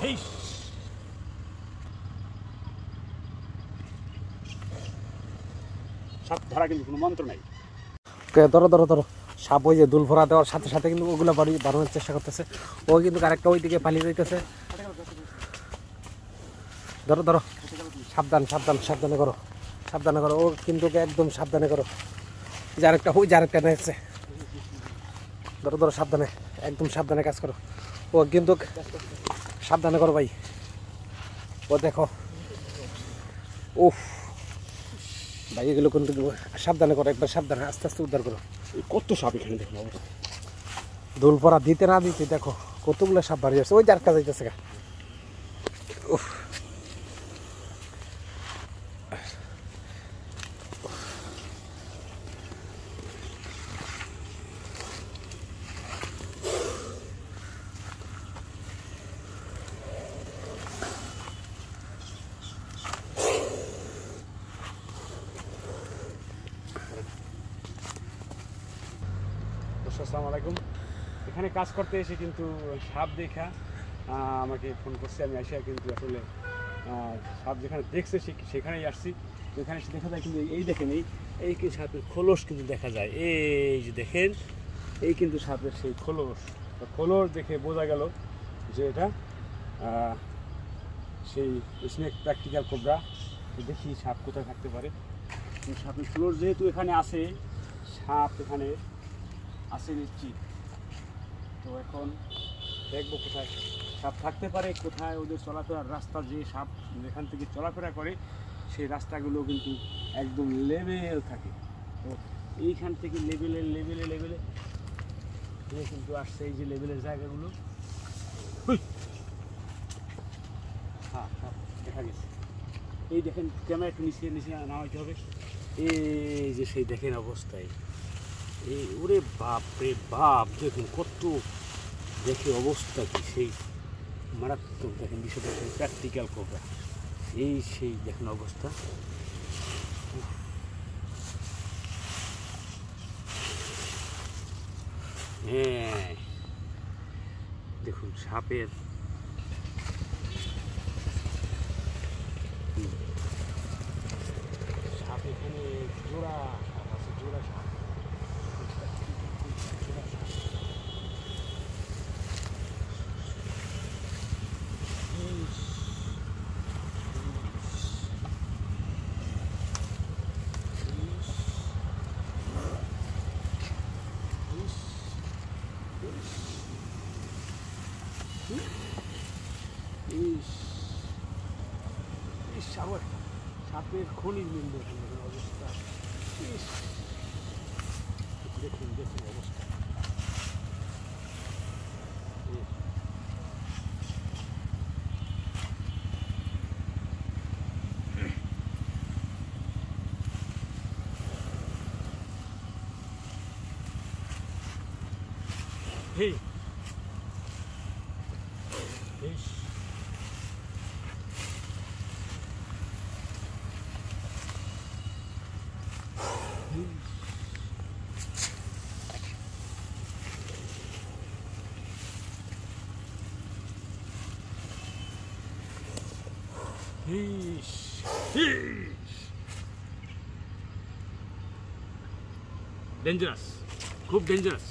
এই সাপ ধরা কিন্তু কোনো মন্ত্র নাই। ধরো ধরো ধরো, সাপ ওই যে দুল ভরা দেওয়ার সাথে সাথে কিন্তু ওগুলো বাড়ানোর চেষ্টা করতেছে। ও কিন্তু আরেকটা ওই দিকে পালিয়ে যাইতেছে। ধরো ধরো, সাবধান সাবধান, সাবধানে করো, সাবধানে করো। ও কিন্তু একদম সাবধানে করো। যে আরেকটা ওই যে আরেকটা নিয়েছে। ধরো ধরো, সাবধানে, একদম সাবধানে কাজ করো। ও কিন্তু সাবধানে করো ভাই। ও দেখো, উফ ভাই, এগুলো কিন্তু সাবধানে করো, একবার সাবধানে, আস্তে আস্তে উদ্ধার করো। কত সাপ এখানে দেখুন অবস্থা। দোল পড়া দিতে না দিতে দেখো কতগুলো সাপ বাড়ি যাচ্ছে। ওই যার কাজ যাইতেছে গা। উফ, আসসালামু আলাইকুম। এখানে কাজ করতে এসে কিন্তু সাপ দেখা আমাকে ফোন করছে। আমি আসি কিন্তু আসলে সাপ যেখানে দেখছে সেখানেই আসছি। এখানে এসে দেখা যায় কিন্তু এই দেখেন, এই কি সাপের খোলস কিন্তু দেখা যায়। এই যে দেখেন, এই কিন্তু সাপের সেই খোলস। খোলস দেখে বোঝা গেল যে এটা সেই স্নেক প্র্যাকটিক্যাল কোবরা। দেখি সাপ কোথায় থাকতে পারে। সাপের খোলস যেহেতু এখানে আছে, সাপ এখানে আছে নিশ্চিত। তো এখন দেখবো কোথায় সাপ থাকতে পারে, কোথায় ওদের চলাফেরার রাস্তা, যে সাপ যেখান থেকে চলাফেরা করে সেই রাস্তাগুলো কিন্তু একদম লেভেল থাকে। তো এইখান থেকে লেভেলে লেভেলে লেভেলে কিন্তু আসছে এই যে লেভেলের জায়গাগুলো। হ্যাঁ হ্যাঁ, দেখা গেছে। এই দেখেন, ক্যামেরা একটু নিচে নিচে নামাইতে হবে। এই যে সেই দেখেন অবস্থায়, এই ওরে বাপ রে বাপ, দেখুন কত দেখে অবস্থা কি, সেই মারাত্মক দেখেন বিষয়টা, প্র্যাকটিক্যাল কোবরা। এই সেই দেখেন অবস্থা। হ্যাঁ দেখুন সাপের সাপ এখানে জোড়া সাপ আছে, জোড়া সাপ। সাপের খনির মিল দেখুন অবস্থা। দেখুন দেখুন অবস্থা। Hey. Fish. Fish. Fish. Dangerous. খুব dangerous.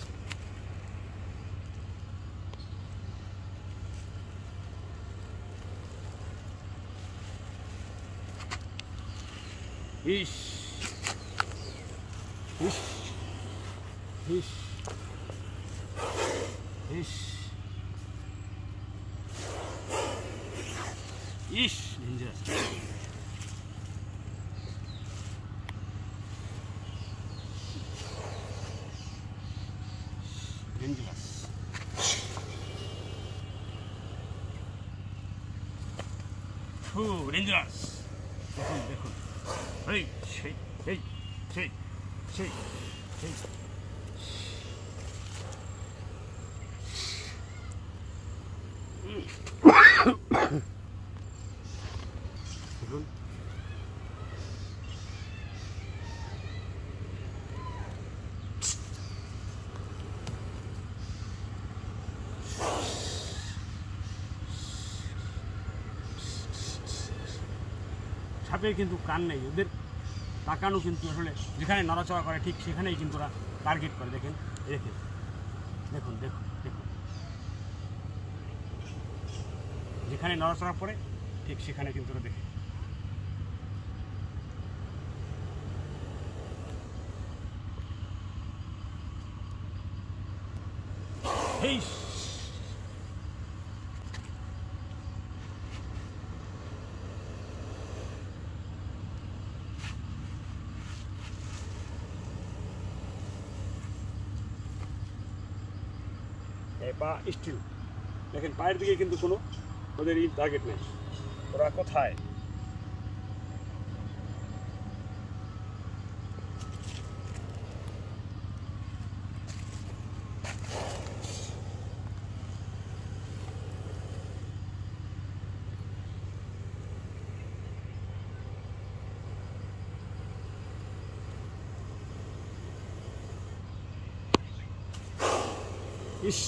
Fish. Fish. Fish. Fish. Ish, dangerous. Dangerous. Dangerous. দেখুন দেখুন, এই সেই এই সেই সেই সেই দেখুন। সাপের কিন্তু কান নেই, ওদের তাকানো কিন্তু আসলে যেখানে নড়াচড়া করে ঠিক সেখানেই কিন্তু ওরা টার্গেট করে। দেখেন দেখেন দেখুন দেখুন দেখুন, যেখানে নড়াচড়া পড়ে ঠিক সেখানে কিন্তু ওরা দেখে। এই পা স্টিল, দেখেন পায়ের দিকে কিন্তু কোনো ওদের টার্গেট নেই, ওরা কোথায়। ইস,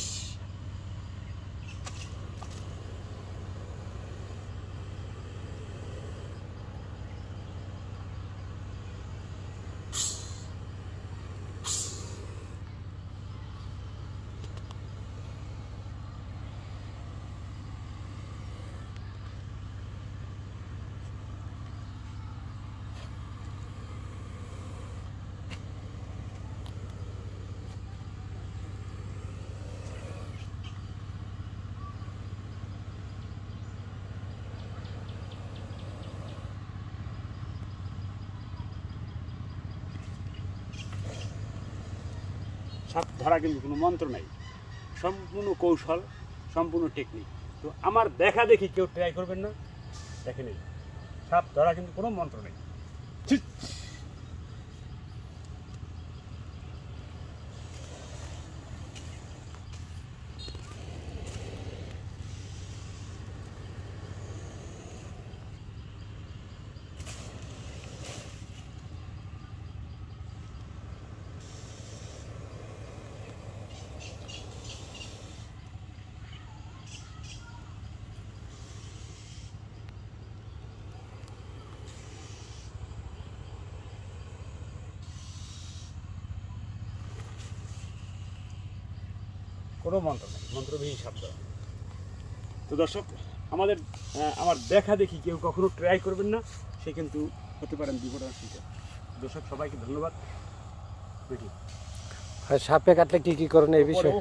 সাপ ধরা কিন্তু কোনো মন্ত্র নাই, সম্পূর্ণ কৌশল, সম্পূর্ণ টেকনিক। তো আমার দেখা দেখি কেউ ট্রাই করবেন না, দেখে নেই, সাপ ধরা কিন্তু কোনো মন্ত্র নেই। কোনো মন্ত্র নেই, মন্ত্রবিহীন সাপ ধরা। তো দর্শক, আমার দেখা দেখি কেউ কখনো ট্রাই করবেন না, সে কিন্তু হতে পারেন বিপদের শিকার। দর্শক সবাইকে ধন্যবাদ। সাপে কাটলে কি কি করেন এই বিষয়ে?